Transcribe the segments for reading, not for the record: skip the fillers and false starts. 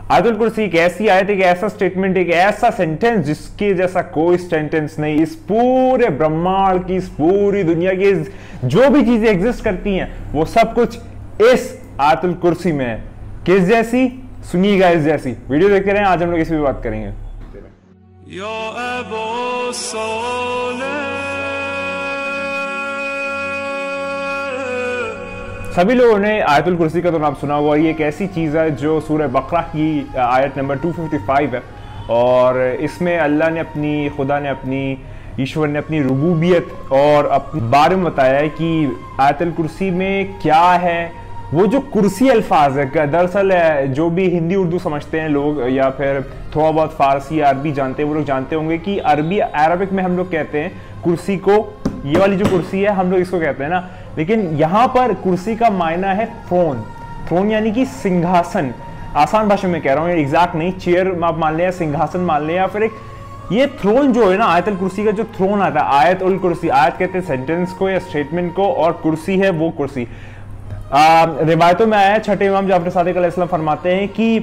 आयतुल कुर्सी एक ऐसी आयत, एक ऐसा स्टेटमेंट, एक ऐसा सेंटेंस जिसके जैसा कोई सेंटेंस नहीं। इस पूरे ब्रह्मांड की, इस पूरी दुनिया की जो भी चीजें एग्जिस्ट करती हैं वो सब कुछ इस आयतुल कुर्सी में है। किस जैसी? सुनिएगा इस जैसी। वीडियो देखते रहें, आज हम लोग इस पे बात करेंगे। सभी लोगों ने आयतुल कुर्सी का तो नाम सुना हुआ। ये एक ऐसी चीज़ है जो सूरह बकरा की आयत नंबर 255 है, और इसमें अल्लाह ने अपनी, खुदा ने अपनी, ईश्वर ने अपनी रुबूबियत और अपने बारे में बताया है कि आयतुल कुर्सी में क्या है। वो जो कुर्सी अल्फाज है, दरअसल जो भी हिंदी उर्दू समझते हैं लोग या फिर थोड़ा बहुत फारसी अरबी जानते हैं, वो लोग जानते होंगे कि अरबिक में हम लोग कहते हैं कुर्सी को, ये वाली जो कुर्सी है हम लोग इसको कहते हैं ना, लेकिन यहाँ पर कुर्सी का मायना है थ्रोन। थ्रोन यानी कि सिंहासन। आसान भाषा में कह रहा हूँ, एग्जैक्ट नहीं। चेयर आप मान लें या सिंहासन मान लें, या फिर एक ये थ्रोन जो है ना, आयतुल कुर्सी का जो थ्रोन आता है, आयत उल कुर्सी, आयत कहते हैं सेंटेंस को या स्टेटमेंट को, और कुर्सी है वो कुर्सी। रिवायतों में आया है, छठे इमाम जाफर सादिक अलैहिस्सलाम फरमाते हैं कि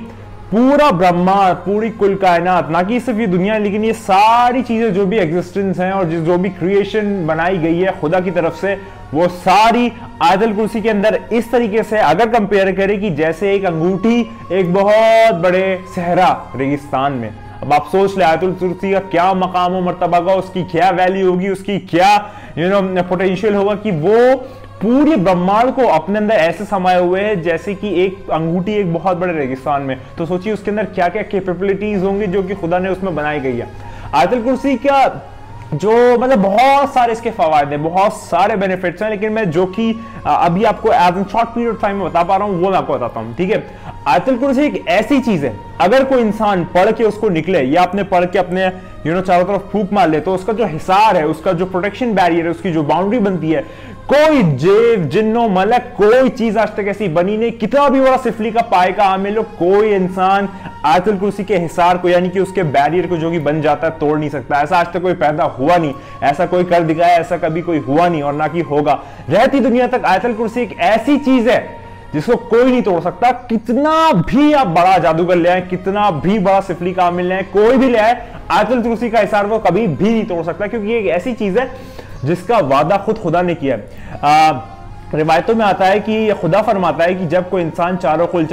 पूरा ब्रह्मांड, पूरी कुल कायनात, ना कि सिर्फ ये दुनिया, लेकिन ये सारी चीजें जो भी एग्जिस्टेंस हैं और जो भी क्रिएशन बनाई गई है खुदा की तरफ से, वो सारी आयतुल कुर्सी के अंदर इस तरीके से अगर कंपेयर करें कि जैसे एक अंगूठी एक बहुत बड़े सहरा रेगिस्तान में। अब आप सोच ले आयतुल कुर्सी का क्या मकाम और मर्तबा का, उसकी क्या वैल्यू होगी, उसकी क्या पोटेंशियल होगा कि वो पूरे ब्रह्मांड को अपने अंदर ऐसे समाये हुए हैं जैसे कि एक अंगूठी एक बहुत बड़े रेगिस्तान में। तो सोचिए उसके अंदर क्या क्या कैपेबिलिटीज होंगी जो कि खुदा ने उसमें बनाई गई है। आयतुल कुर्सी का जो मतलब बहुत सारे इसके फवायद हैं, बहुत सारे बेनिफिट्स हैं, लेकिन मैं जो कि अभी आपको as an short period time में बता पा रहा हूं वो मैं आपको बताता हूं, ठीक है। आयतुल कुर्सी एक ऐसी चीज है, अगर कोई इंसान पढ़ के उसको निकले या अपने पढ़ के अपने चारों तरफ फूंक मार ले, तो उसका जो हिसार है, उसका जो प्रोटेक्शन बैरियर है, उसकी जो बाउंड्री बनती है, कोई जेव जिन्नो मलक कोई चीज आज तक ऐसी बनी नहीं। कितना भी बड़ा सिफली का पाए का आमिल हो, कोई इंसान आयतुल कुर्सी के हिसार को यानी कि उसके बैरियर को जो कि बन जाता है तोड़ नहीं सकता। ऐसा आज तक कोई पैदा हुआ नहीं, ऐसा कोई कर दिखाया, ऐसा कभी कोई हुआ नहीं और ना कि होगा। रहती दुनिया तक आयतुल कुर्सी एक ऐसी चीज है जिसको कोई नहीं तोड़ सकता। कितना भी आप बड़ा जादूगर ले आए, कितना भी बड़ा सिफली का आमिल ले आए, कोई भी ले आए, आयतुल कुर्सी का हिसार वो कभी भी नहीं तोड़ सकता, क्योंकि ये एक ऐसी चीज है जिसका वादा खुद खुदा ने किया है। रिवायतों में आता है कि खुदा फरमाता है कि जब कोई इंसान चारों कुल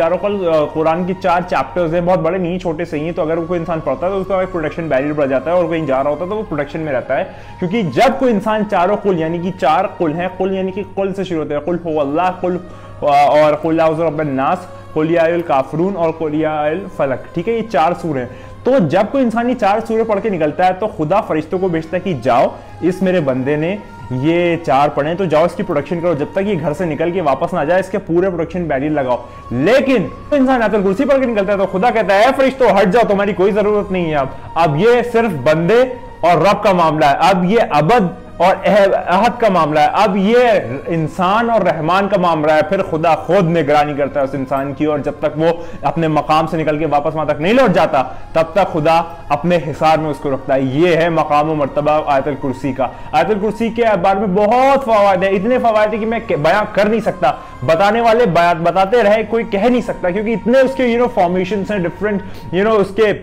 कुरान की 4 चैप्टर्स हैं, बहुत बड़े नहीं, छोटे से ही हैं, तो अगर कोई इंसान पढ़ता है तो उसका एक प्रोटेक्शन बैरियर बढ़ जाता है और कहीं जा रहा होता है तो वो प्रोटेक्शन में रहता है। क्योंकि जब कोई इंसान चारों कुल यानी कि 4 कुल हैं, कुल यानी कि कुल से शुरू होते हैं, कुल हो अल्लाह, कुल और कुल आउज़ु बिरब्बिन नास, कुल या अय्युहल काफ़िरून और कुल या अय्युहल फलक, ठीक है। ये 4 सूरह हैं। तो जब कोई इंसान ये 4 सूरह पढ़ के निकलता है तो खुदा फरिश्तों को भेजता है कि जाओ, इस मेरे बंदे ने ये 4 पढ़े, तो जाओ इसकी प्रोटेक्शन करो, जब तक ये घर से निकल के वापस ना जाए इसके पूरे प्रोटेक्शन बैरियर लगाओ। लेकिन तो इंसान आयतुल कुर्सी पढ़ के निकलता है तो खुदा कहता है फरिश्तों हट जाओ, तुम्हारी कोई जरूरत नहीं है। अब ये सिर्फ बंदे और रब का मामला है, अब ये अबद और अहद का मामला है, अब ये इंसान और रहमान का मामला है। फिर खुदा खुद निगरानी करता है उस इंसान की, और जब तक वो अपने मकाम से निकल के वापस वहां तक नहीं लौट जाता तब तक खुदा अपने हिसार में उसको रखता है। ये है मकाम और मर्तबा आयतुल कुर्सी का। आयतुल कुर्सी के बारे में बहुत फवायद है, इतने फवायद है कि मैं बयां कर नहीं सकता, बताने वाले बताते रहे कोई कह नहीं सकता, क्योंकि इतने उसके फॉर्मेशंस हैं डिफरेंट, उसके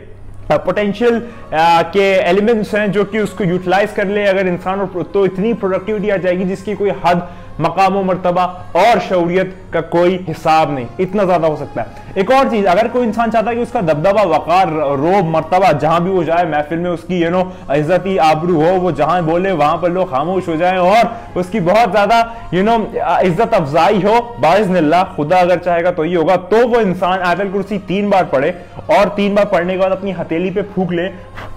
पोटेंशियल के एलिमेंट्स हैं जो कि उसको यूटिलाइज कर ले अगर इंसान, तो इतनी प्रोडक्टिविटी आ जाएगी जिसकी कोई हद, मकाम व मर्तबा और शऊरियत का कोई हिसाब नहीं, इतना ज्यादा हो सकता है। एक और चीज, अगर कोई इंसान चाहता है कि उसका दबदबा, वकार, रोब, मर्तबा जहां भी वो जाए, महफिल में उसकी इज्जती आबरू हो, वो जहां बोले वहां पर लोग खामोश हो जाएं और उसकी बहुत ज्यादा इज्जत अफजाई हो, बाइज़्निल्लाह, खुदा अगर चाहेगा तो ये होगा, तो वो इंसान आयतुल कुर्सी 3 बार पढ़े और 3 बार पढ़ने के बाद अपनी हथेली पे फूंक ले,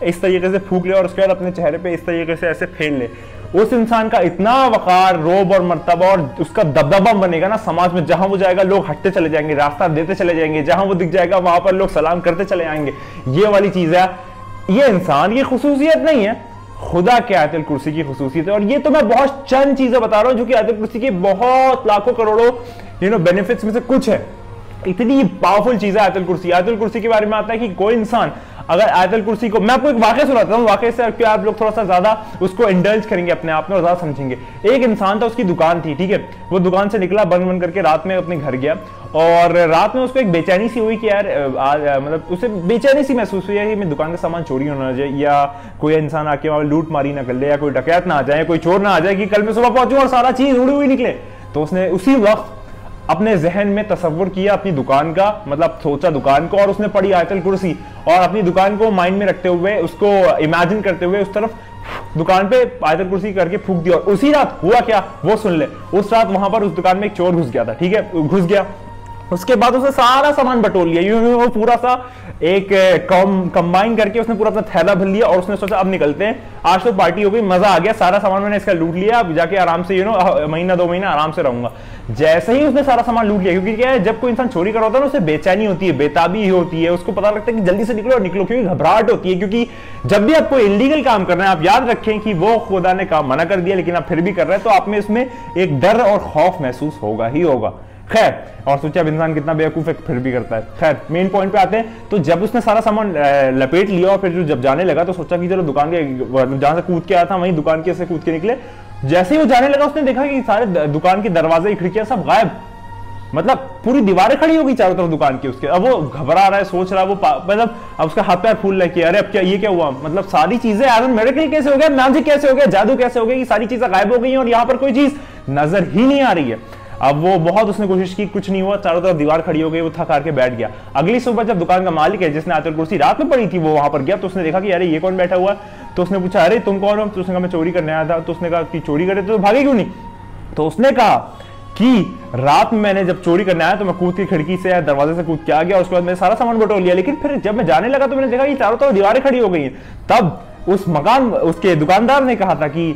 इस तरीके से फूंक ले और उसके बाद अपने चेहरे पे इस तरीके से ऐसे फेर ले। उस इंसान का इतना वकार, रोब और मर्तबा और उसका दबदबा बनेगा ना समाज में, जहां वो जाएगा लोग हटते चले जाएंगे, रास्ता देते चले जाएंगे, जहां वो दिख जाएगा वहां पर लोग सलाम करते चले आएंगे। ये वाली चीज है, ये इंसान की खुसूसियत नहीं है, खुदा के आयतुल कुर्सी की खुसूसियत है। और ये तो मैं बहुत चंद चीजें बता रहा हूं जो कि आयतुल कुर्सी के बहुत लाखों करोड़ों बेनिफिट्स में से कुछ है। इतनी पावरफुल चीज है आयतुल कुर्सी। आयतुल कुर्सी के बारे में आता है कि कोई इंसान अगर आयतल कुर्सी को, मैं आपको एक वाकया सुनाता हूँ, वाकये से आप लोग थोड़ा सा ज्यादा उसको इंडल्ज करेंगे अपने आप में और ज्यादा समझेंगे। एक इंसान था, उसकी दुकान थी, ठीक है, वो दुकान से निकला बंद बंद करके, रात में अपने घर गया और रात में उसको एक बेचैनी सी हुई कि यार मतलब उसे बेचैनी सी महसूस हुई है कि मेरी दुकान का सामान चोरी होना जाए या कोई इंसान आके वहां लूट मारी ना कर ले या कोई डकैत ना आ जाए, कोई चोर ना आ जाए कि कल मैं सुबह पहुंचूं और सारा चीज उड़ी हुई निकले। तो उसने उसी वक्त अपने जहन में तस्वुर किया अपनी दुकान का, मतलब सोचा दुकान को, और उसने पढ़ी आयतल कुर्सी और अपनी दुकान को माइंड में रखते हुए, उसको इमेजिन करते हुए उस तरफ दुकान पे आयतल कुर्सी करके फूंक दिया। और उसी रात हुआ क्या वो सुन ले। उस रात वहां पर उस दुकान में एक चोर घुस गया था, ठीक है, घुस गया। उसके बाद उसने सारा सामान बटोर लिया, यूं वो पूरा सा एक कंबाइन करके उसने पूरा अपना थैला भर लिया और उसने सोचा अब निकलते हैं, आज तो पार्टी हो गई, मजा आ गया, सारा सामान मैंने इसका लूट लिया, अब जाके आराम से महीना 2 महीना आराम से रहूंगा। जैसे ही उसने सारा सामान लूट लिया, क्योंकि क्या है, जब कोई इंसान चोरी कर रहा होता है ना, उसे बेचैनी होती है, बेताबी होती है, उसको पता लगता है कि जल्दी से निकलो और निकलो, क्योंकि घबराहट होती है। क्योंकि जब भी आप कोई इलीगल काम कर रहे हैं, आप याद रखें कि वो खुदा ने काम मना कर दिया लेकिन आप फिर भी कर रहे हैं, तो आप में इसमें एक डर और खौफ महसूस होगा ही होगा। खैर, और सोचा अब इंसान कितना बेवकूफ है फिर भी करता है। खैर, मेन पॉइंट पे आते हैं। तो जब उसने सारा सामान लपेट लिया और फिर जब जाने लगा तो सोचा कि चलो दुकान के जहां से कूद के आया था वहीं दुकान के से कूद के निकले। जैसे ही वो जाने लगा उसने देखा कि सारे दुकान के दरवाजे खिड़कियां सब गायब, मतलब पूरी दीवारें खड़ी हो गई चारों तरफ दुकान की उसके। अब वो घबरा रहा है, सोच रहा है, वो मतलब अब उसका हाथ पैर फूल रहा है कि अरे अब क्या, ये क्या हुआ, मतलब सारी चीजें एज एन मिरेकल कैसे हो गया, मैजिक कैसे हो गया, जादू कैसे हो गया कि सारी चीजें गायब हो गई और यहाँ पर कोई चीज नजर ही नहीं आ रही है। अब वो बहुत उसने कोशिश की, कुछ नहीं हुआ, चारों तरफ दीवार खड़ी हो गई, वो थक हार के बैठ गया। अगली सुबह जब दुकान का मालिक है जिसने आयतल कुर्सी रात में पड़ी थी वो वहां पर गया तो उसने देखा कि अरे ये कौन बैठा हुआ है। तो उसने पूछा अरे तुम कौन हो। तो उसने कहा मैं चोरी करने आया था। तो उसने कहा कि चोरी करे तो भागे क्यों नहीं। तो उसने कहा कि रात में मैंने जब चोरी करने आया तो मैं कूद की खिड़की से या दरवाजे से कूद के आ गया, उसके बाद मैंने सारा सामान बटोर लिया, लेकिन फिर जब मैं जाने लगा तो मैंने देखा कि चारों तरफ दीवारें खड़ी हो गई हैं। तब उस मकान उसके दुकानदार ने कहा था कि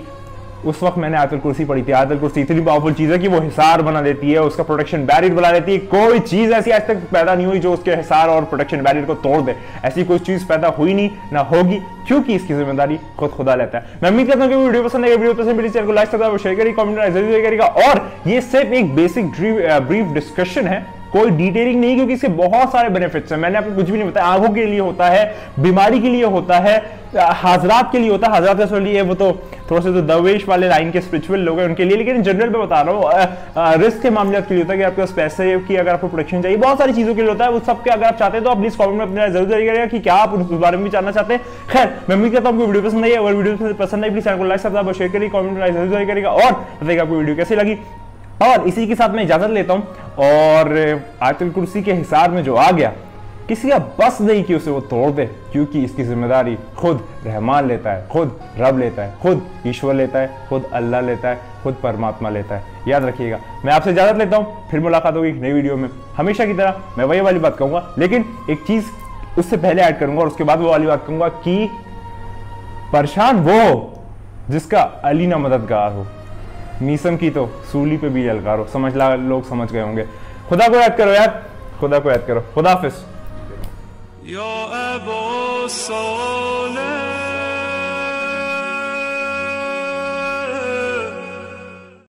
उस वक्त मैंने आयतल कुर्सी पढ़ी थी। आयतल कुर्सी इतनी पावरफुल चीज है कि वो हिसार बना देती है, उसका प्रोटेक्शन बैरियर बना देती है। कोई चीज ऐसी आज तक पैदा नहीं हुई जो उसके हिसार और प्रोटेक्शन बैरियर को तोड़ दे। ऐसी कोई चीज पैदा हुई नहीं, ना होगी, क्योंकि इसकी जिम्मेदारी खुद खुदा लेता है। मैं उम्मीद करता हूं कि वीडियो पसंद आएगा। वीडियो पसंद मेरे चैनल को लाइक करना, शेयर करिए, कमेंट जरूर करिएगा। और ये सिर्फ एक बेसिक ब्रीफ डिस्कशन है, कोई डिटेलिंग नहीं, क्योंकि इसके बहुत सारे बेनिफिट्स हैं। मैंने आपको कुछ भी नहीं बताया। आंखों के लिए होता है, बीमारी के लिए होता है, हाजरात के लिए होता है। हाजरात के लिए वो तो थोड़ा सा तो दरवेश वाले लाइन के स्पिरिचुअल लोग हैं उनके लिए, लेकिन जनरल में बता रहा हूँ रिस्क के मामले के लिए होता है कि आपके पास पैसे की अगर आपको प्रोटेक्शन चाहिए, बहुत सारी चीजों के लिए होता है। वो सबके अगर आप चाहते हैं तो आप प्लीज कमेंट में अपने जरूर करिएगा कि क्या आप उस बारे में भी जानना चाहते हैं। खैर, मैं उम्मीद करता हूँ आपको वीडियो पसंद आई। अगर वीडियो पसंद आई प्लीज चैनल को लाइक सब्सक्राइब और शेयर करिए, कमेंट में जरूर करिएगा और बताइएगा आपको वीडियो कैसी लगी। और इसी के साथ मैं इजाजत लेता हूं। और आयतल कुर्सी के हिसार में जो आ गया, किसी का बस नहीं कि उसे वो तोड़ दे, क्योंकि इसकी जिम्मेदारी खुद रहमान लेता है, खुद रब लेता है, खुद ईश्वर लेता है, खुद अल्लाह लेता है, खुद परमात्मा लेता है। याद रखिएगा। मैं आपसे इजाजत लेता हूं, फिर मुलाकात होगी एक नई वीडियो में। हमेशा की तरह मैं वही वाली बात कहूंगा, लेकिन एक चीज उससे पहले ऐड करूंगा और उसके बाद वो वाली बात कहूंगा कि परेशान वो जिसका अली ना मददगार हो, मीसम की तो सूली पे भी ललकारो। समझ ला, लोग समझ गए होंगे। खुदा को याद करो यार, खुदा को याद करो। खुदा हाफिज।